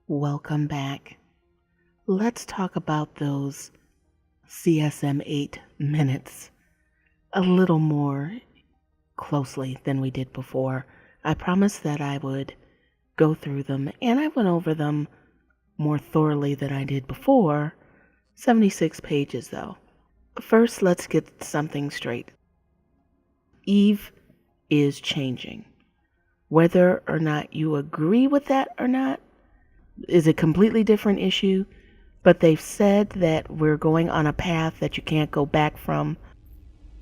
Welcome back. Let's talk about those CSM8 minutes a little more closely than we did before. I promised that I would go through them, and I went over them more thoroughly than I did before. 76 pages, though. First, let's get something straight. Eve is changing. Whether or not you agree with that or not is a completely different issue, but they've said that we're going on a path that you can't go back from.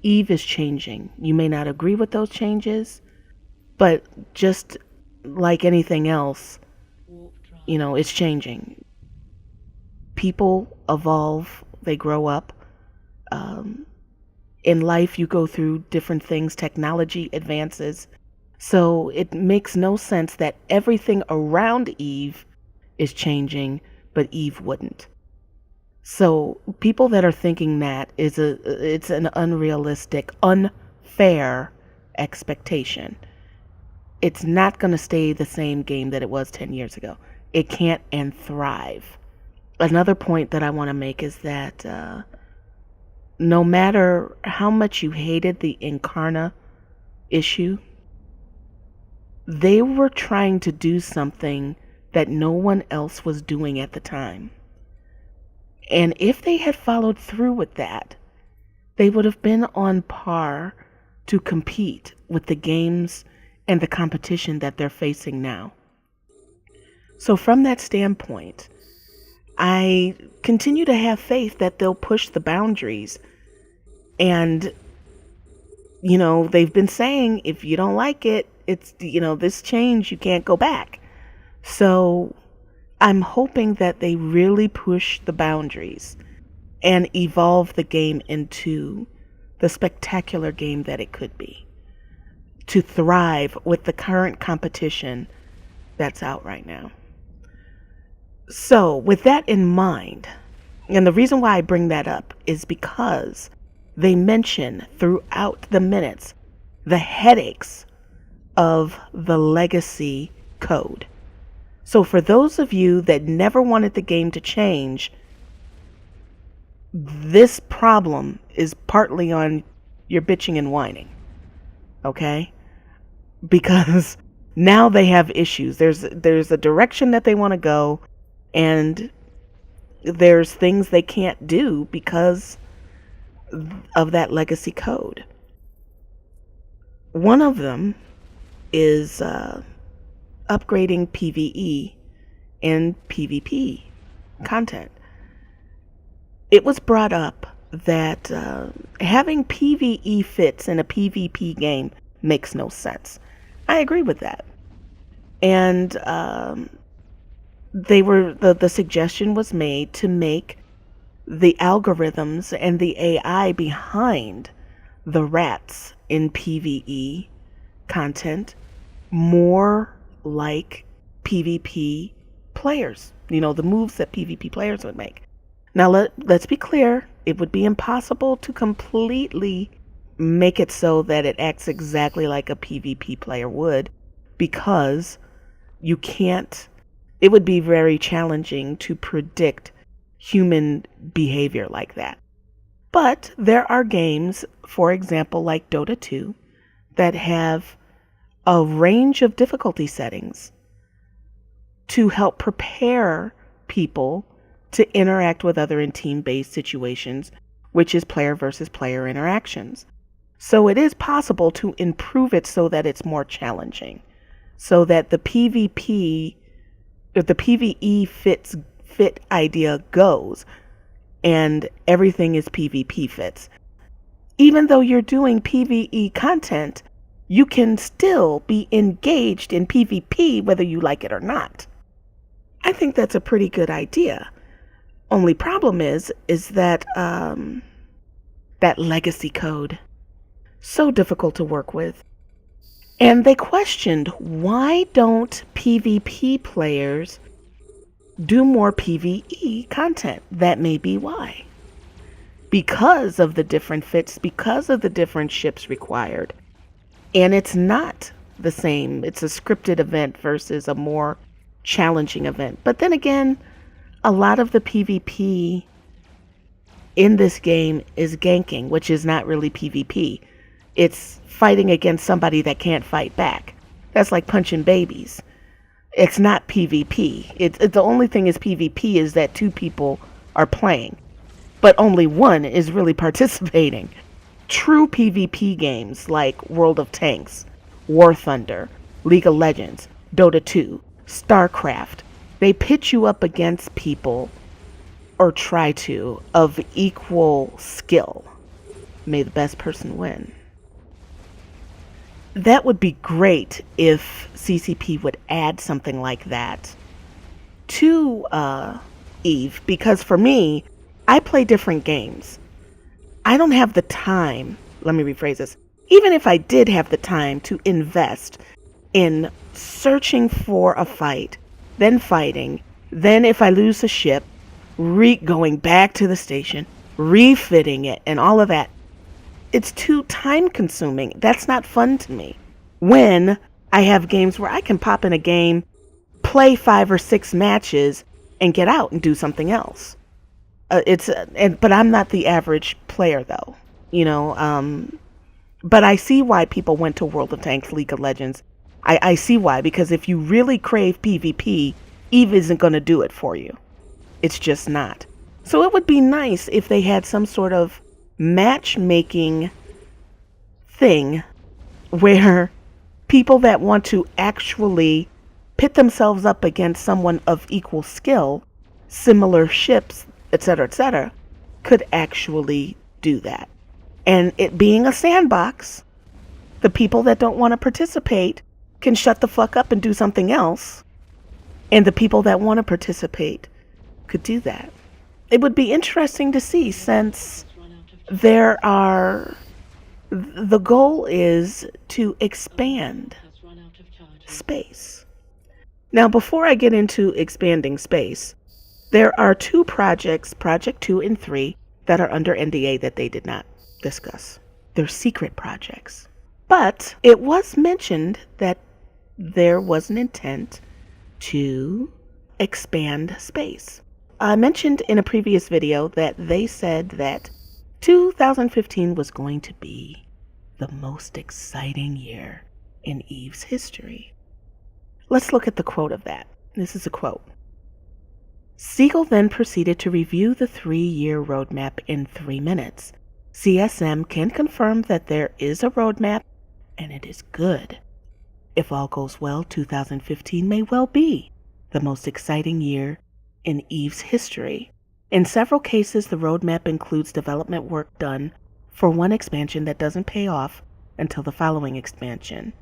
Eve is changing. You may not agree with those changes, but just like anything else, it's changing. People evolve, they grow up. In life, you go through different things, technology advances. So it makes no sense that everything around Eve is changing, but Eve wouldn't. So people that are thinking that it's an unrealistic, unfair expectation. It's not going to stay the same game that it was 10 years ago. It can't and thrive. Another point that I want to make is that no matter how much you hated the Incarna issue, they were trying to do something that no one else was doing at the time. And if they had followed through with that, they would have been on par to compete with the games and the competition that they're facing now. So from that standpoint, I continue to have faith that they'll push the boundaries. And, they've been saying, if you don't like it, it's, this change, you can't go back. So I'm hoping that they really push the boundaries and evolve the game into the spectacular game that it could be, to thrive with the current competition that's out right now. So with that in mind, and the reason why I bring that up is because they mention throughout the minutes the headaches of the legacy code. So for those of you that never wanted the game to change, this problem is partly on your bitching and whining, okay? Because now they have issues. There's a direction that they want to go, and there's things they can't do because of that legacy code. One of them is upgrading PvE and PvP content. It was brought up that having PvE fits in a PvP game makes no sense. I agree with that. And the suggestion was made to make the algorithms and the AI behind the rats in PvE content more like PvP players, the moves that PvP players would make. Now let's be clear, it would be impossible to completely make it so that it acts exactly like a PvP player would, because it would be very challenging to predict human behavior like that. But there are games, for example, like Dota 2, that have a range of difficulty settings to help prepare people to interact with other in team-based situations, which is player versus player interactions. So it is possible to improve it so that it's more challenging, so that the PvP, if the PvE fit idea goes, and everything is PvP fits. Even though you're doing PvE content, you can still be engaged in PvP whether you like it or not. I think that's a pretty good idea. Only problem is that that legacy code, so difficult to work with. And they questioned, why don't PvP players do more PvE content? That may be why. Because of the different fits, because of the different ships required. And it's not the same. It's a scripted event versus a more challenging event. But then again, a lot of the PvP in this game is ganking, which is not really PvP. It's fighting against somebody that can't fight back. That's like punching babies. It's not PvP. The only thing is PvP is that two people are playing, but only one is really participating. True PvP games like World of Tanks, War Thunder, League of Legends, Dota 2, StarCraft, they pit you up against people, or try to, of equal skill. May the best person win. That would be great if CCP would add something like that to EVE, because for me, I play different games. I don't have the time, let me rephrase this, even if I did have the time to invest in searching for a fight, then fighting, then if I lose a ship, going back to the station, refitting it, and all of that, it's too time consuming. That's not fun to me. When I have games where I can pop in a game, play 5 or 6 matches, and get out and do something else. But I'm not the average player though, but I see why people went to World of Tanks, League of Legends. I see why, because if you really crave PvP, EVE isn't going to do it for you. It's just not. So it would be nice if they had some sort of matchmaking thing where people that want to actually pit themselves up against someone of equal skill, similar ships, etc., could actually do that. And it being a sandbox, the people that don't want to participate can shut the fuck up and do something else. And the people that want to participate could do that. It would be interesting to see, since the goal is to expand space. Now, before I get into expanding space, there are 2 projects, Project 2 and 3, that are under NDA that they did not discuss. They're secret projects. But it was mentioned that there was an intent to expand space. I mentioned in a previous video that they said that 2015 was going to be the most exciting year in EVE's history. Let's look at the quote of that. This is a quote. Siegel then proceeded to review the 3-year roadmap in 3 minutes. CSM can confirm that there is a roadmap, and it is good. If all goes well, 2015 may well be the most exciting year in EVE's history. In several cases, the roadmap includes development work done for one expansion that doesn't pay off until the following expansion.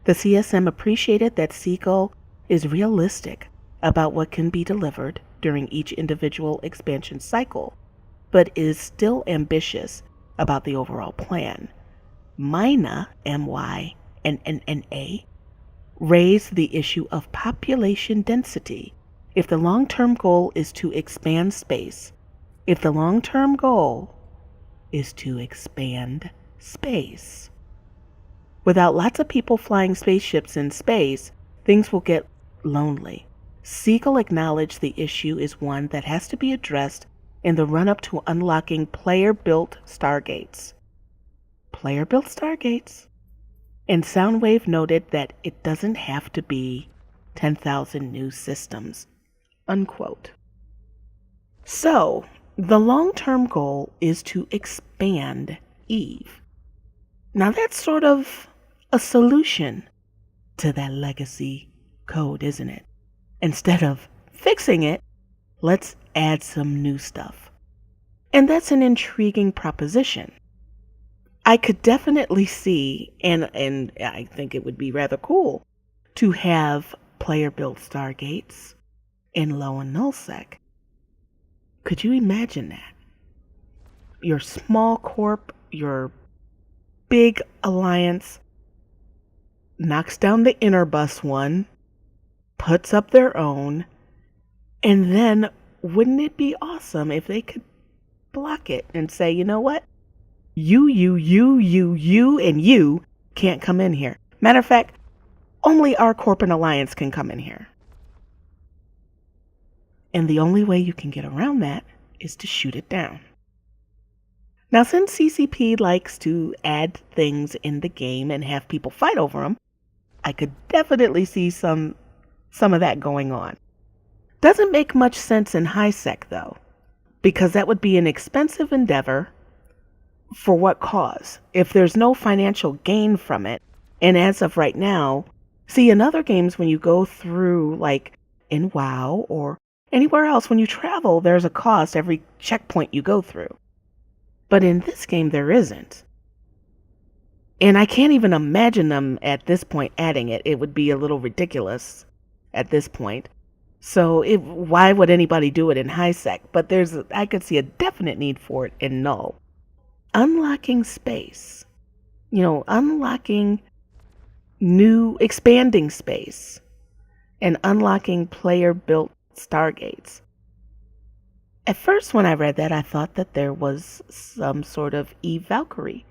The CSM appreciated that Siegel is realistic about what can be delivered during each individual expansion cycle, but is still ambitious about the overall plan. MINA, M-Y, and N-N-A, raised the issue of population density. If the long-term goal is to expand space, without lots of people flying spaceships in space, things will get lonely. Siegel acknowledged the issue is one that has to be addressed in the run-up to unlocking player-built stargates. And Soundwave noted that it doesn't have to be 10,000 new systems, unquote. So, the long-term goal is to expand EVE. Now that's sort of a solution to that legacy code, isn't it? Instead of fixing it, let's add some new stuff. And that's an intriguing proposition. I could definitely see, and I think it would be rather cool, to have player-built stargates in low and nullsec. Could you imagine that? Your small corp, your big alliance, knocks down the inner bus one, puts up their own, and then wouldn't it be awesome if they could block it and say, you know what? You, and you can't come in here. Matter of fact, only our corp and alliance can come in here. And the only way you can get around that is to shoot it down. Now, since CCP likes to add things in the game and have people fight over them, I could definitely see some of that going on. Doesn't make much sense in high sec though, because that would be an expensive endeavor. For what cause? If there's no financial gain from it, and as of right now, see, in other games when you go through, like in WoW or anywhere else, when you travel, there's a cost every checkpoint you go through. But in this game, there isn't. And I can't even imagine them at this point adding it. It would be a little ridiculous at this point. So why would anybody do it in high sec? But I could see a definite need for it in null. Unlocking space. Unlocking expanding space. And unlocking player-built stargates. At first, when I read that, I thought that there was some sort of Eve Valkyrie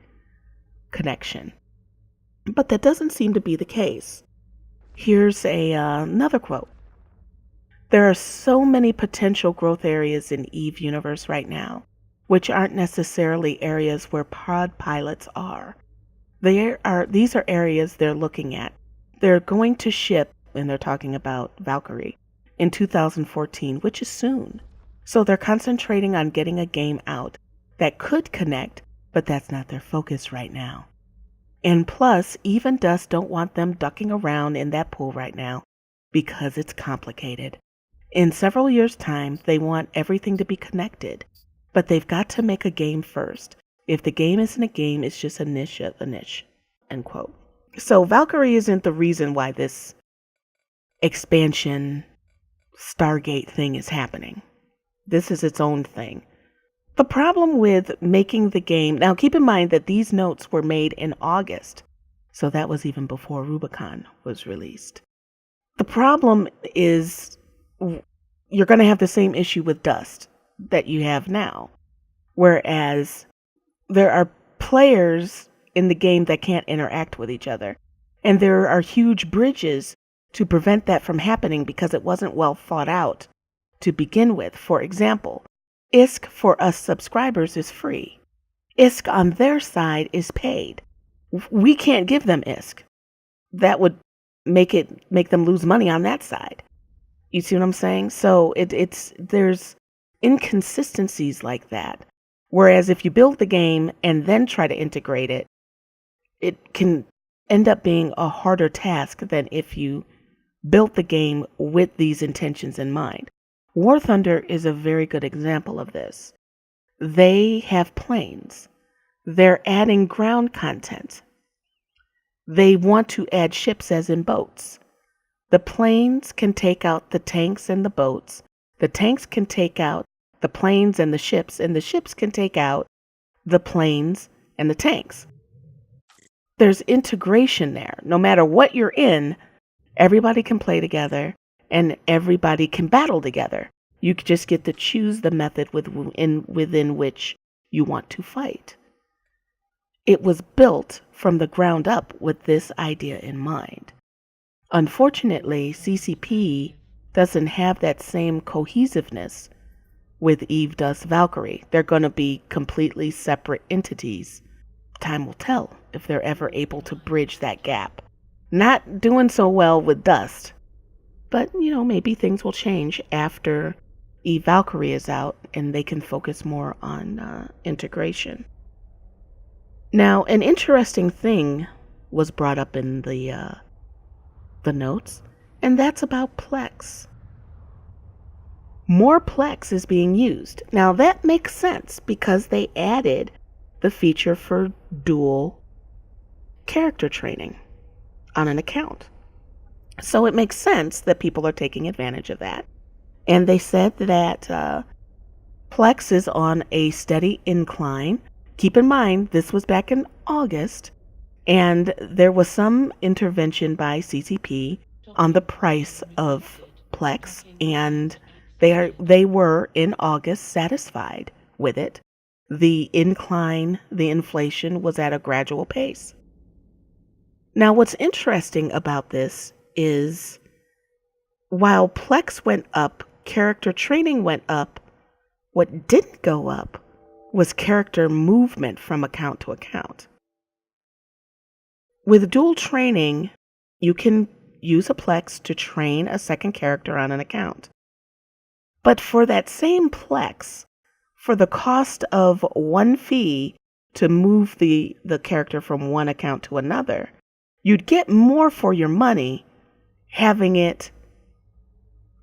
connection. But that doesn't seem to be the case. Here's another quote. There are so many potential growth areas in Eve universe right now, which aren't necessarily areas where pod pilots are. These are areas they're looking at. They're going to ship, and they're talking about Valkyrie, in 2014, which is soon. So they're concentrating on getting a game out that could connect, but that's not their focus right now. And plus, Eve and Dust don't want them ducking around in that pool right now because it's complicated. In several years' time, they want everything to be connected, but they've got to make a game first. If the game isn't a game, it's just a niche of a niche, end quote. So Valkyrie isn't the reason why this expansion Stargate thing is happening. This is its own thing. The problem with making the game, now keep in mind that these notes were made in August, so that was even before Rubicon was released. The problem is you're going to have the same issue with Dust that you have now, whereas there are players in the game that can't interact with each other, and there are huge bridges to prevent that from happening because it wasn't well thought out to begin with. For example, ISK for us subscribers is free. ISK on their side is paid. We can't give them ISK. That would make them lose money on that side. You see what I'm saying? So there's inconsistencies like that. Whereas if you build the game and then try to integrate it, it can end up being a harder task than if you built the game with these intentions in mind. War Thunder is a very good example of this. They have planes. They're adding ground content. They want to add ships as in boats. The planes can take out the tanks and the boats. The tanks can take out the planes and the ships can take out the planes and the tanks. There's integration there. No matter what you're in, everybody can play together and everybody can battle together. You just get to choose the method within which you want to fight. It was built from the ground up with this idea in mind. Unfortunately, CCP doesn't have that same cohesiveness with Eve, Dust, Valkyrie. They're going to be completely separate entities. Time will tell if they're ever able to bridge that gap. Not doing so well with Dust, but maybe things will change after Eve Valkyrie is out and they can focus more on integration. Now, an interesting thing was brought up in the notes, and that's about Plex. More Plex is being used. Now, that makes sense because they added the feature for dual character training on an account. So it makes sense that people are taking advantage of that. And they said that Plex is on a steady incline. Keep in mind, this was back in August, and there was some intervention by CCP on the price of Plex, and they were in August satisfied with it. The inflation was at a gradual pace. Now, what's interesting about this is while Plex went up character training went up, what didn't go up was character movement from account to account. With dual training, you can use a Plex to train a second character on an account. But for that same Plex, for the cost of one fee to move the character from one account to another, you'd get more for your money having it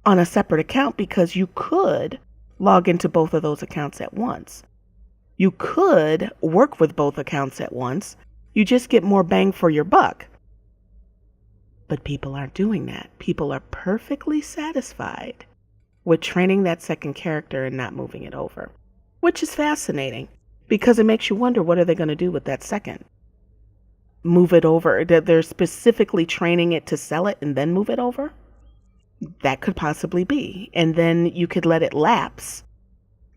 on a separate account, because you could log into both of those accounts at once. You could work with both accounts at once. You just get more bang for your buck. But people aren't doing that. People are perfectly satisfied with training that second character and not moving it over, which is fascinating because it makes you wonder, what are they going to do with that second? Move it over? They're specifically training it to sell it and then move it over? That could possibly be. And then you could let it lapse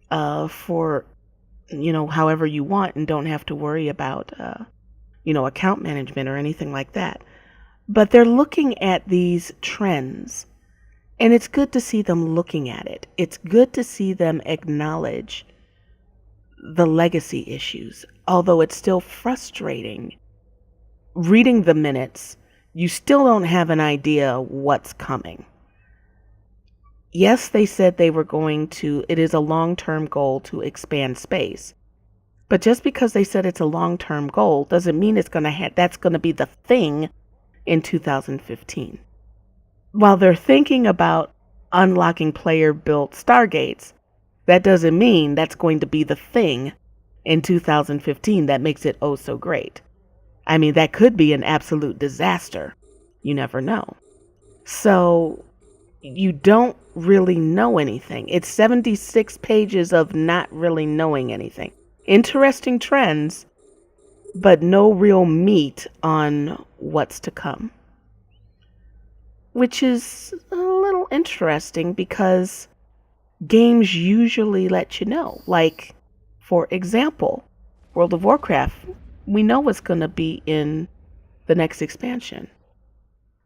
for, however you want, and don't have to worry about, account management or anything like that. But they're looking at these trends, and it's good to see them looking at it. It's good to see them acknowledge the legacy issues, although it's still frustrating. Reading the minutes, you still don't have an idea what's coming. Yes, they said they were it is a long-term goal to expand space. But just because they said it's a long-term goal doesn't mean that's going to be the thing in 2015. While they're thinking about unlocking player-built Stargates, that doesn't mean that's going to be the thing in 2015 that makes it oh so great. I mean, that could be an absolute disaster. You never know. So you don't really know anything. It's 76 pages of not really knowing anything. Interesting trends, but no real meat on what's to come. Which is a little interesting because games usually let you know. Like, for example, World of Warcraft, we know what's going to be in the next expansion.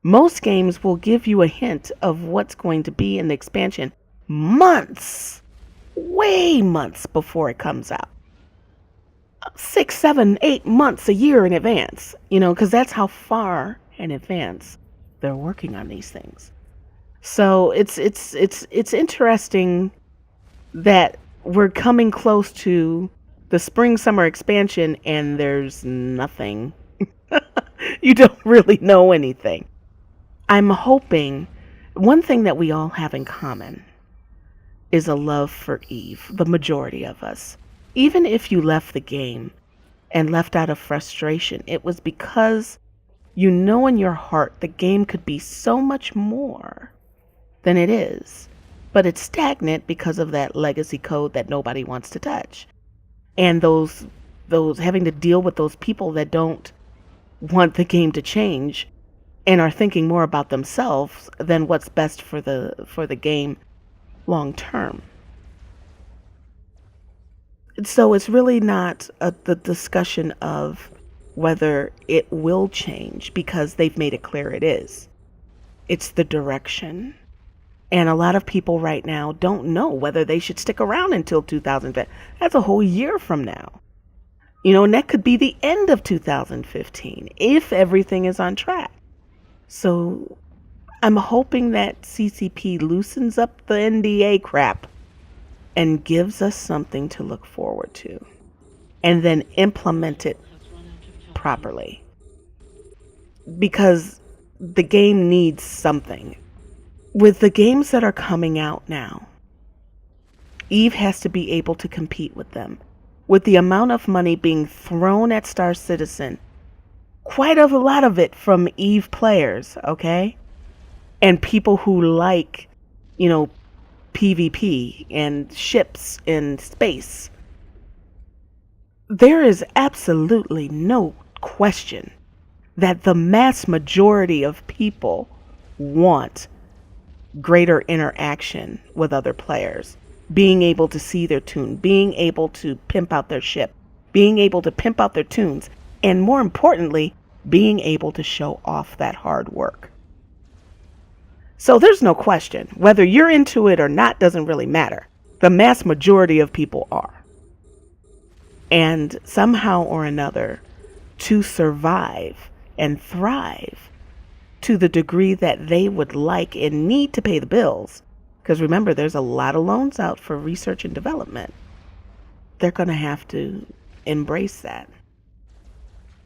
Most games will give you a hint of what's going to be in the expansion months, way months before it comes out. 6, 7, 8 months, a year in advance, because that's how far in advance they're working on these things. So it's interesting that we're coming close to the spring summer expansion and there's nothing. You don't really know anything. I'm hoping one thing that we all have in common is a love for Eve, the majority of us. Even if you left the game and left out of frustration, it was because you know in your heart the game could be so much more than it is, but it's stagnant because of that legacy code that nobody wants to touch. And those having to deal with those people that don't want the game to change and are thinking more about themselves than what's best for the game long term. So it's really not the discussion of whether it will change, because they've made it clear it is. It's the direction. And a lot of people right now don't know whether they should stick around until 2015. That's a whole year from now. And that could be the end of 2015 if everything is on track. So I'm hoping that CCP loosens up the NDA crap and gives us something to look forward to, and then implement it properly. Because the game needs something. With the games that are coming out now, Eve has to be able to compete with them. With the amount of money being thrown at Star Citizen, quite a lot of it from Eve players, okay? And people who like, PvP and ships in space. There is absolutely no question that the mass majority of people want greater interaction with other players, being able to see their tune, being able to pimp out their ship, being able to pimp out their tunes, and more importantly, being able to show off that hard work. So there's no question. Whether you're into it or not doesn't really matter. The mass majority of people are. And somehow or another, to survive and thrive to the degree that they would like and need to pay the bills, because remember, there's a lot of loans out for research and development, they're going to have to embrace that.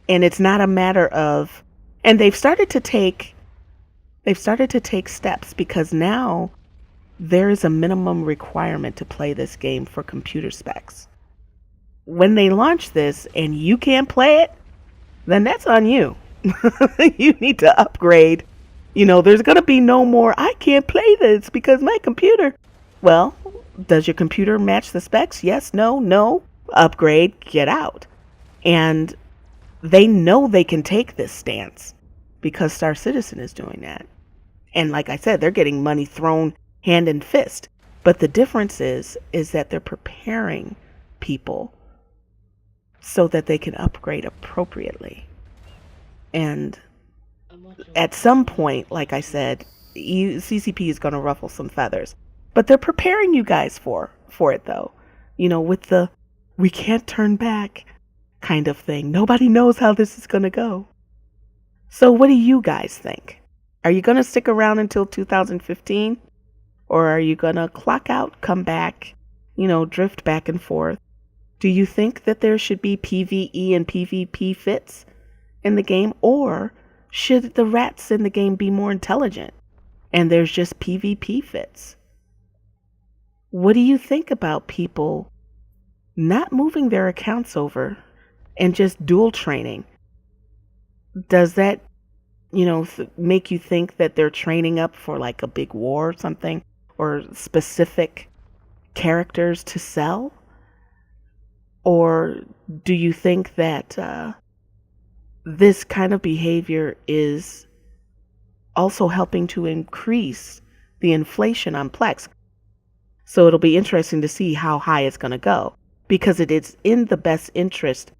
And it's not a matter of, and they've started to take steps, because now there is a minimum requirement to play this game for computer specs. When they launch this and you can't play it, then that's on you. You need to upgrade. There's going to be no more, I can't play this because my computer. Well, does your computer match the specs? Yes, no. Upgrade, get out. And they know they can take this stance because Star Citizen is doing that. And like I said, they're getting money thrown hand and fist. But the difference is that they're preparing people so that they can upgrade appropriately. And at some point, like I said, CCP is going to ruffle some feathers. But they're preparing you guys for it, though. With the we can't turn back kind of thing. Nobody knows how this is going to go. So what do you guys think? Are you going to stick around until 2015? Or are you going to clock out, come back, drift back and forth? Do you think that there should be PvE and PvP fits in the game? Or should the rats in the game be more intelligent and there's just PvP fits? What do you think about people not moving their accounts over and just dual training? Does that, make you think that they're training up for like a big war or something, or specific characters to sell? Or do you think that this kind of behavior is also helping to increase the inflation on Plex? So it'll be interesting to see how high it's going to go, because it is in the best interest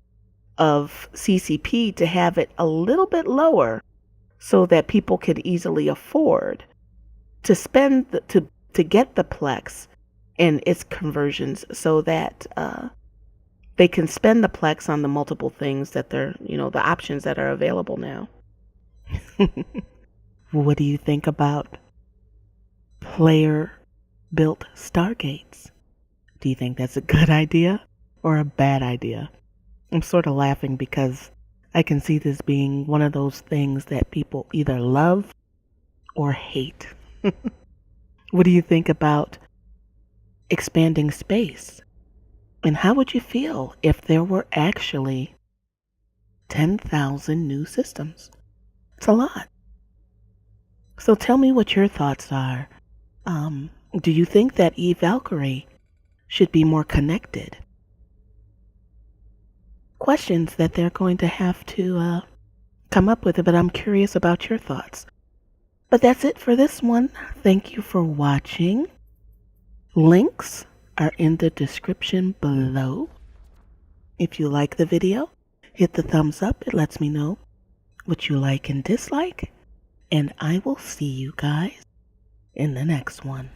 of CCP to have it a little bit lower so that people could easily afford to spend to get the Plex and its conversions, so that they can spend the Plex on the multiple things that they're, the options that are available now. What do you think about player-built Stargates? Do you think that's a good idea or a bad idea? I'm sort of laughing because I can see this being one of those things that people either love or hate. What do you think about expanding space? And how would you feel if there were actually 10,000 new systems? It's a lot. So tell me what your thoughts are. Do you think that Valkyrie should be more connected? Questions that they're going to have to come up with, but I'm curious about your thoughts. But that's it for this one. Thank you for watching. Links are in the description below. If you like the video, hit the thumbs up. It lets me know what you like and dislike. And I will see you guys in the next one.